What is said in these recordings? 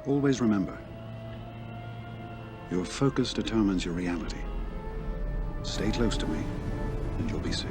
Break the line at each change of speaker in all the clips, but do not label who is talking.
Always remember, your focus determines your reality. Stay close to me, and you'll be safe.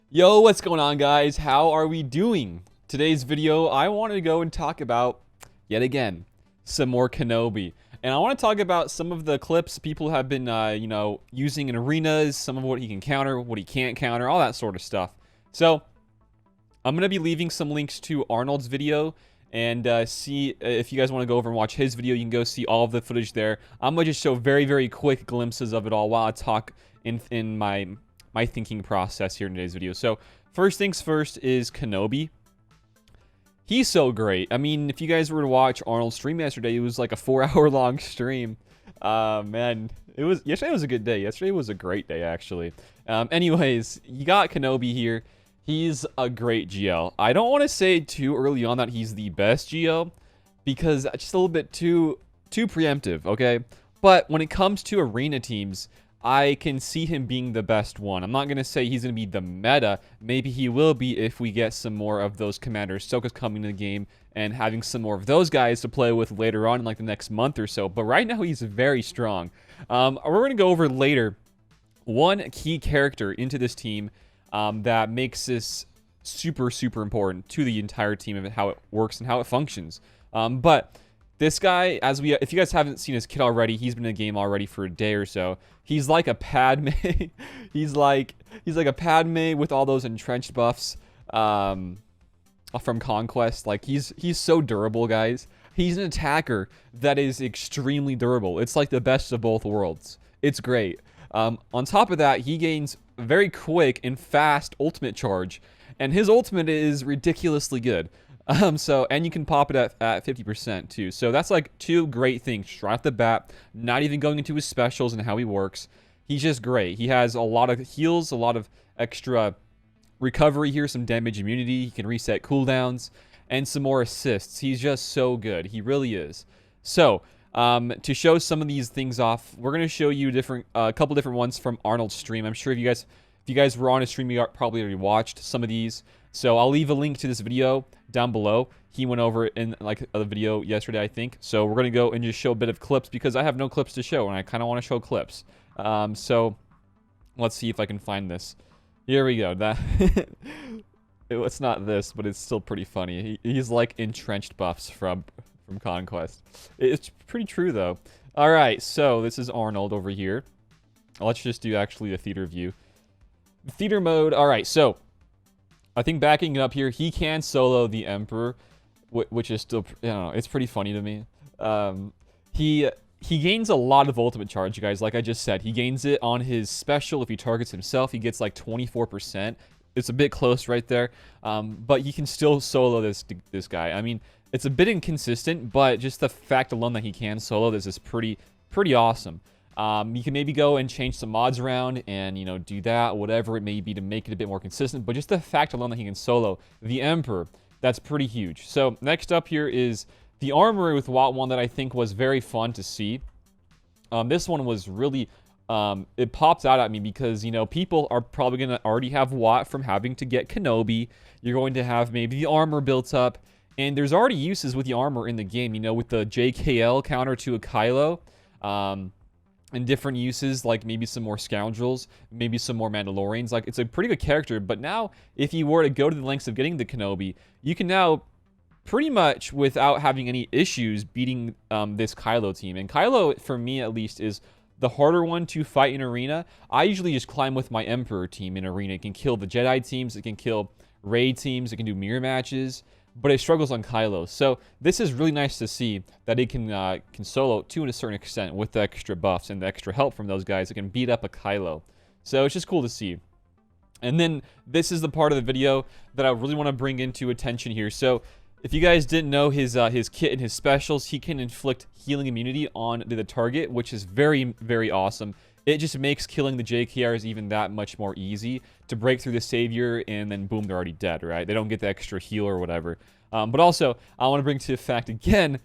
Yo, what's going on, guys? How are we doing? Today's video, I wanted to go and talk about, yet again, some more Kenobi. And I want to talk about some of the clips people have been, using in arenas, some of what he can counter, what he can't counter, all that sort of stuff. So, I'm going to be leaving some links to Arnold's video, and see if you guys want to go over and watch his video, you can go see all of the footage there. I'm going to just show very, very quick glimpses of it all while I talk in my thinking process here in today's video. So, first things first is Kenobi. He's so great. I mean, if you guys were to watch Arnold's stream yesterday, it was like a 4-hour long stream. Man, yesterday was a good day. Yesterday was a great day, actually. Anyways, you got Kenobi here. He's a great GL. I don't want to say too early on that he's the best GL, because that's just a little bit too preemptive, okay? But when it comes to arena teams, I can see him being the best one. I'm not going to say he's going to be the meta. Maybe he will be if we get some more of those Commander Ahsokas coming in the game and having some more of those guys to play with later on in like the next month or so. But right now, he's very strong. We're going to go over later one key character into this team that makes this super, super important to the entire team of how it works and how it functions. But this guy, if you guys haven't seen his kit already, he's been in the game already for a day or so. He's like a Padme. he's like a Padme with all those entrenched buffs from Conquest. Like he's so durable, guys. He's an attacker that is extremely durable. It's like the best of both worlds. It's great. On top of that, he gains very quick and fast ultimate charge, and his ultimate is ridiculously good. And you can pop it at 50% too. So that's like two great things right off the bat, not even going into his specials and how he works. He's just great. He has a lot of heals, a lot of extra recovery here, some damage immunity. He can reset cooldowns and some more assists. He's just so good. He really is. So, to show some of these things off, we're going to show you a couple different ones from Arnold's stream. I'm sure if you guys were on his stream, you probably already watched some of these. So I'll leave a link to this video down below. He went over it in like a video yesterday, I think. So we're going to go and just show a bit of clips because I have no clips to show and I kind of want to show clips. So let's see if I can find this. Here we go. It's not this, but it's still pretty funny. He's like entrenched buffs from Conquest. It's pretty true though. All right, so this is Arnold over here. Let's just do actually a theater view. Theater mode. All right, so I think backing it up here, he can solo the Emperor, which is still, I don't know, it's pretty funny to me. He gains a lot of ultimate charge, you guys. Like I just said, he gains it on his special. If he targets himself, he gets like 24%. It's a bit close right there, but he can still solo this guy. I mean, it's a bit inconsistent, but just the fact alone that he can solo this is pretty awesome. You can maybe go and change some mods around and, do that, whatever it may be to make it a bit more consistent. But just the fact alone that he can solo the Emperor, that's pretty huge. So next up here is the Armory with Watt 1 that I think was very fun to see. This one was really, it popped out at me because, people are probably going to already have Watt from having to get Kenobi. You're going to have maybe the armor built up. And there's already uses with the armor in the game, with the JKL counter to a Kylo. And different uses, like maybe some more Scoundrels, maybe some more Mandalorians. Like, it's a pretty good character, but now, if you were to go to the lengths of getting the Kenobi, you can now, pretty much without having any issues, beating this Kylo team. And Kylo, for me at least, is the harder one to fight in Arena. I usually just climb with my Emperor team in Arena. It can kill the Jedi teams, it can kill raid teams, it can do mirror matches, but it struggles on Kylo. So this is really nice to see that it can solo to a certain extent with the extra buffs and the extra help from those guys. It can beat up a Kylo. So it's just cool to see. And then this is the part of the video that I really want to bring into attention here. So if you guys didn't know his kit and his specials, he can inflict healing immunity on the target, which is very, very awesome. It just makes killing the JKRs even that much more easy to break through the Savior, and then boom, they're already dead, right? They don't get the extra heal or whatever. But also, I want to bring to the fact again,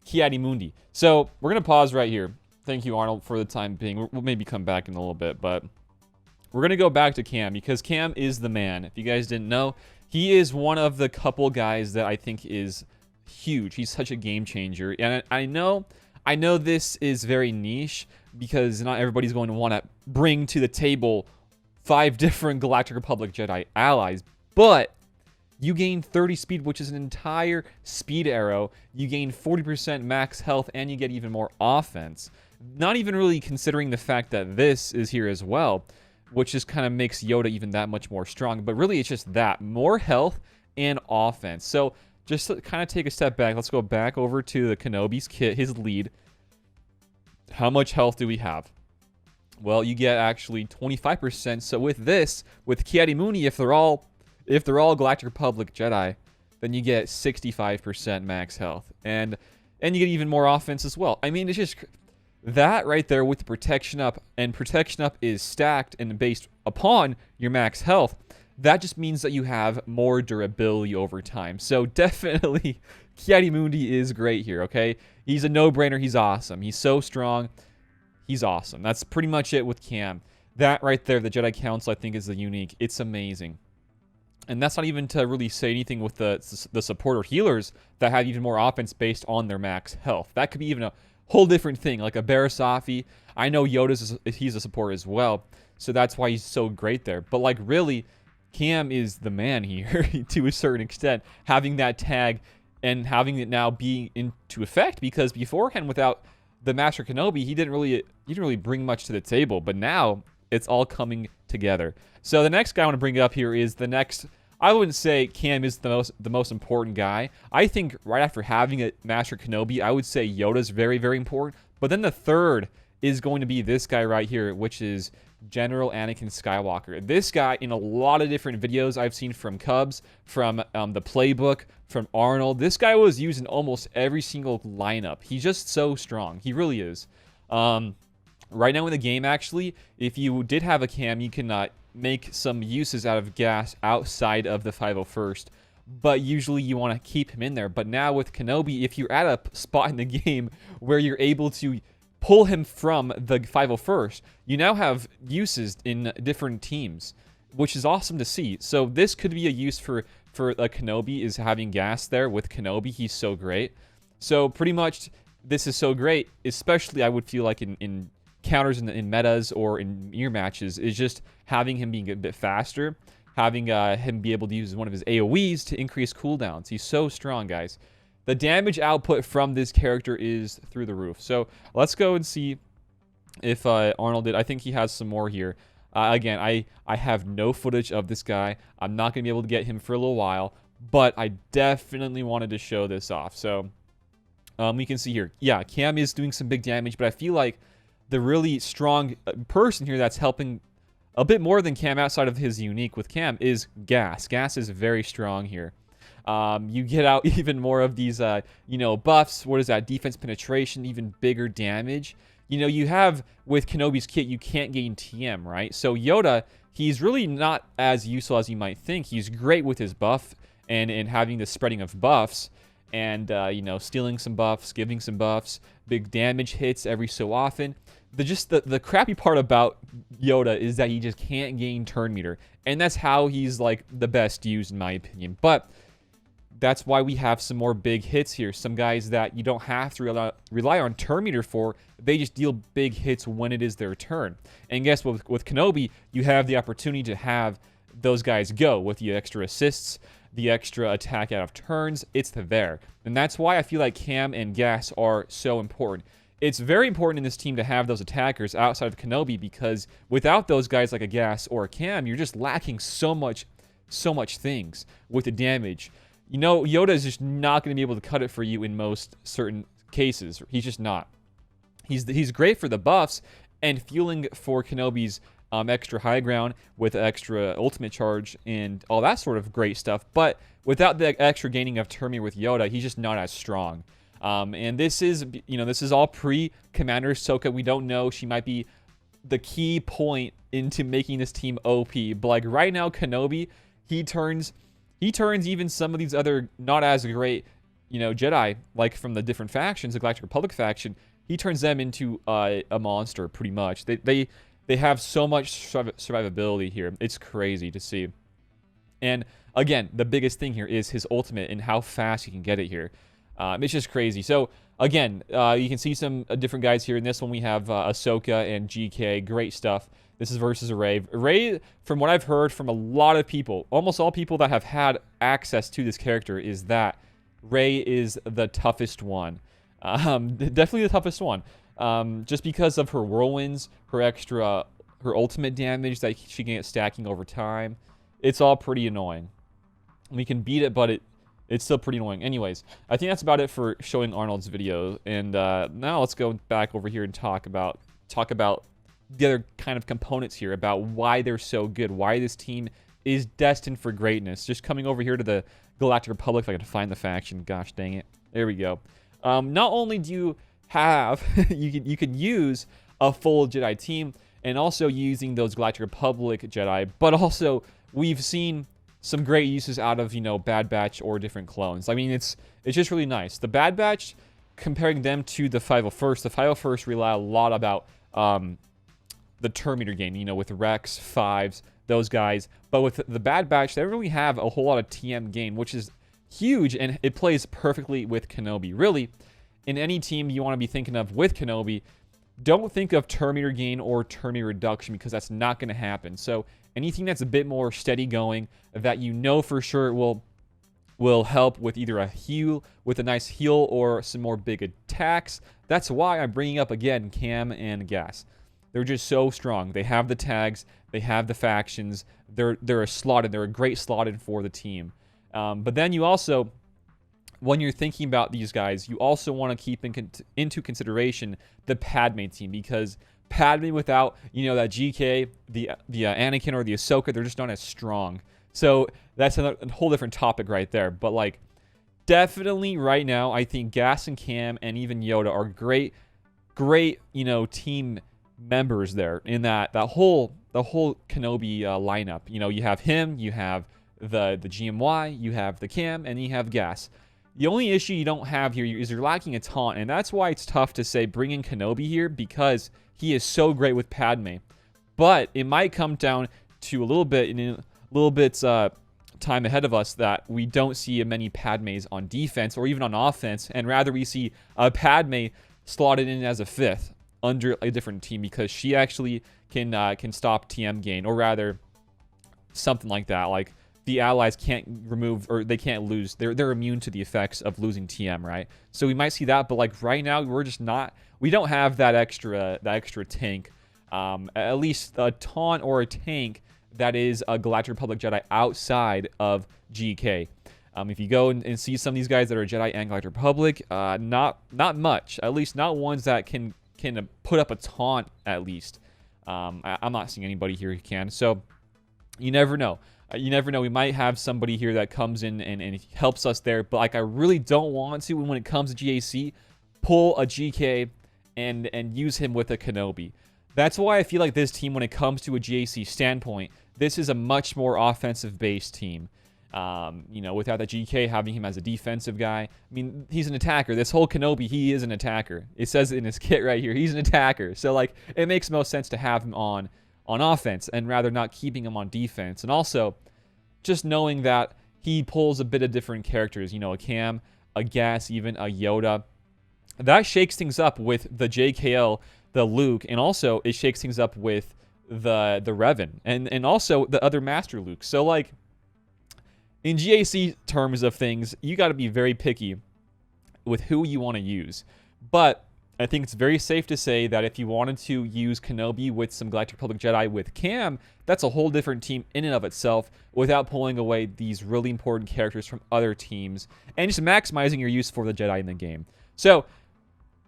Ki-Adi-Mundi. So we're going to pause right here. Thank you, Arnold, for the time being. We'll maybe come back in a little bit, but we're going to go back to Cam because Cam is the man. If you guys didn't know, he is one of the couple guys that I think is huge. He's such a game changer. And I know this is very niche because not everybody's going to want to bring to the table 5 different Galactic Republic Jedi allies, but you gain 30 speed, which is an entire speed arrow. You gain 40% max health, and you get even more offense. Not even really considering the fact that this is here as well, which just kind of makes Yoda even that much more strong. But really, it's just that. More health and offense. So just to kind of take a step back, let's go back over to the Kenobi's kit, his lead. How much health do we have? Well, you get actually 25%. So with this, with Ki-Adi-Mundi, if they're all Galactic Republic Jedi, then you get 65% max health. And you get even more offense as well. I mean, it's just that right there with the protection up, and protection up is stacked and based upon your max health. That just means that you have more durability over time. So definitely, Ki-Adi-Mundi is great here, okay? He's a no-brainer. He's awesome. He's so strong. He's awesome. That's pretty much it with Cam. That right there, the Jedi Council, I think, is the unique. It's amazing. And that's not even to really say anything with the support or healers that have even more offense based on their max health. That could be even a whole different thing, like a Barasafi. I know he's a support as well, so that's why he's so great there. But like really, Cam is the man here to a certain extent, having that tag and having it now be into effect, because beforehand without the Master Kenobi, he didn't really bring much to the table, but now it's all coming together. So the next guy I want to bring up here is the next. I wouldn't say Cam is the most important guy. I think right after having a Master Kenobi, I would say Yoda's very, very important. But then the third is going to be this guy right here, which is General Anakin Skywalker. This guy, in a lot of different videos I've seen from Cubs, from the playbook, from Arnold, this guy was used in almost every single lineup. He's just so strong. He really is. Right now in the game, actually, if you did have a Cam, you cannot make some uses out of gas outside of the 501st, but usually you want to keep him in there. But now with Kenobi, if you're at a spot in the game where you're able to pull him from the 501st, you now have uses in different teams, which is awesome to see. So this could be a use for a Kenobi, is having gas there with Kenobi. He's so great. So pretty much this is so great, especially I would feel like in counters in metas or in mirror matches, is just having him being a bit faster, having him be able to use one of his AoEs to increase cooldowns. He's so strong, guys. The damage output from this character is through the roof. So let's go and see if Arnold did. I think he has some more here. Again, I have no footage of this guy. I'm not going to be able to get him for a little while, but I definitely wanted to show this off. So we can see here. Yeah, Cam is doing some big damage, but I feel like the really strong person here that's helping a bit more than Cam outside of his unique with Cam is Gas. Gas is very strong here. You get out even more of these, buffs. What is that? Defense penetration, even bigger damage. You have with Kenobi's kit, you can't gain TM, right? So Yoda, he's really not as useful as you might think. He's great with his buff and having the spreading of buffs. And, stealing some buffs, giving some buffs, big damage hits every so often. The crappy part about Yoda is that he just can't gain turn meter. And that's how he's, like, the best used, in my opinion. But that's why we have some more big hits here. Some guys that you don't have to rely on turn meter for. They just deal big hits when it is their turn. And guess what? With Kenobi, you have the opportunity to have those guys go with the extra assists, the extra attack out of turns. It's there. And that's why I feel like Cam and Gas are so important. It's very important in this team to have those attackers outside of Kenobi, because without those guys like a Gas or a Cam, you're just lacking so much things with the damage. Yoda is just not going to be able to cut it for you in most certain cases. He's just not. He's great for the buffs and fueling for Kenobi's extra high ground with extra ultimate charge and all that sort of great stuff. But without the extra gaining of turn meter with Yoda, he's just not as strong. And this is all pre-Commander Ahsoka. We don't know. She might be the key point into making this team OP. But like right now, Kenobi, he turns even some of these other not as great, Jedi, like from the different factions, the Galactic Republic faction, he turns them into a monster pretty much. They have so much survivability here. It's crazy to see. And again, the biggest thing here is his ultimate and how fast he can get it here. It's just crazy. So again, you can see some different guys here. In this one, we have Ahsoka and GK. Great stuff. This is versus Rey. Rey, from what I've heard from a lot of people, almost all people that have had access to this character, is that Rey is the toughest one. Definitely the toughest one. Just because of her whirlwinds, her ultimate damage that she can get stacking over time. It's all pretty annoying. We can beat it, but it's still pretty annoying. Anyways, I think that's about it for showing Arnold's video. And now let's go back over here and talk about the other kind of components here, about why they're so good, why this team is destined for greatness. Just coming over here to the Galactic Republic, if I can find the faction. Gosh dang it. There we go. Not only do you have, you can use a full Jedi team, and also using those Galactic Republic Jedi, but also we've seen some great uses out of, Bad Batch or different clones. I mean, it's just really nice. The Bad Batch, comparing them to the 501st, the 501st rely a lot about the turn meter gain, with Rex, Fives, those guys. But with the Bad Batch, they don't really have a whole lot of TM gain, which is huge, and it plays perfectly with Kenobi. Really, in any team you want to be thinking of with Kenobi, don't think of turn meter gain or turn meter reduction, because that's not going to happen. So anything that's a bit more steady going, that for sure will help with either a heal, with a nice heal, or some more big attacks. That's why I'm bringing up again Cam and Gas. They're just so strong. They have the tags, they have the factions. They're a great slot-in for the team. But then you also, when you're thinking about these guys, you also want to keep into consideration the Padme team, because Padme without, that GK, the Anakin or the Ahsoka, they're just not as strong. So that's a whole different topic right there. But definitely right now, I think Gas and Cam and even Yoda are great, team members there in the whole Kenobi lineup. You have him, you have the GMY, you have the Cam, and you have Gas. The only issue you don't have here is you're lacking a taunt, and that's why it's tough to say bring in Kenobi here, because he is so great with Padme. But it might come down to a little bit time ahead of us that we don't see many Padmes on defense or even on offense, and rather we see Padme slotted in as a 5th under a different team, because she actually can stop TM gain, or rather something like that. Like, the allies can't remove, or they can't lose. They're immune to the effects of losing TM, right? So we might see that, but right now we don't have that extra tank, at least a taunt or a tank that is a Galactic Republic Jedi outside of GK. If you go and see some of these guys that are Jedi and Galactic Republic, not much. At least not ones that can put up a taunt, at least. I'm not seeing anybody here who can. So you never know. You never know. We might have somebody here that comes in and helps us there. But I really don't want to, when it comes to GAC, pull a GK and use him with a Kenobi. That's why I feel like this team, when it comes to a GAC standpoint, this is a much more offensive-based team. Without the GK, having him as a defensive guy. I mean, he's an attacker. This whole Kenobi, he is an attacker. It says it in his kit right here. He's an attacker. So, it makes most sense to have him on offense, and rather not keeping him on defense. And also, just knowing that he pulls a bit of different characters. A Cam, a Gas, even a Yoda. That shakes things up with the JKL, the Luke, and also it shakes things up with the Revan, and also the other Master Luke. So, in GAC terms of things, you got to be very picky with who you want to use. But I think it's very safe to say that if you wanted to use Kenobi with some Galactic Republic Jedi with Cam, that's a whole different team in and of itself, without pulling away these really important characters from other teams, and just maximizing your use for the Jedi in the game. So,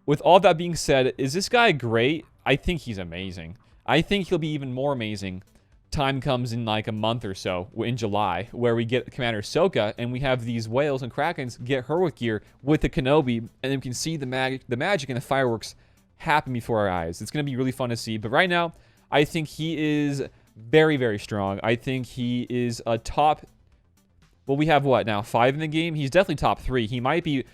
with all that being said, is this guy great? I think he's amazing. I think he'll be even more amazing. Time comes in a month or so, in July, where we get Commander Ahsoka, and we have these whales and krakens get her with gear with the Kenobi, and then we can see the magic and the fireworks happen before our eyes. It's going to be really fun to see. But right now, I think he is very, very strong. I think he is a top... Well, we have what now? 5 in the game? He's definitely top 3. He might be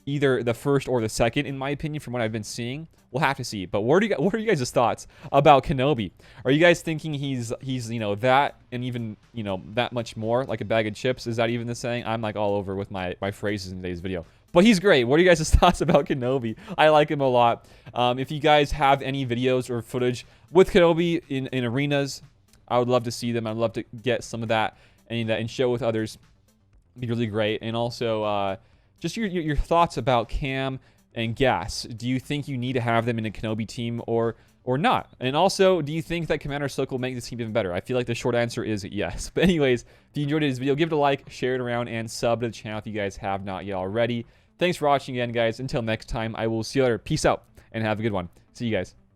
either the first or the second, in my opinion, from what I've been seeing. We'll have to see. But what are you guys' thoughts about Kenobi? Are you guys thinking he's you know, that and even, you know, that much more, like a bag of chips? Is that even the saying? I'm like all over with my phrases in today's video. But he's great. What are you guys' thoughts about Kenobi? I like him a lot. If you guys have any videos or footage with Kenobi in arenas, I would love to see them. I'd love to get some of that and show with others. It'd be really great. And also, just your thoughts about Cam and Gas. Do you think you need to have them in a Kenobi team or not? And also, do you think that Commander Ahsoka will make this team even better? I feel like the short answer is yes. But anyways, if you enjoyed this video, give it a like, share it around, and sub to the channel if you guys have not yet already. Thanks for watching again, guys. Until next time, I will see you later. Peace out, and have a good one. See you guys.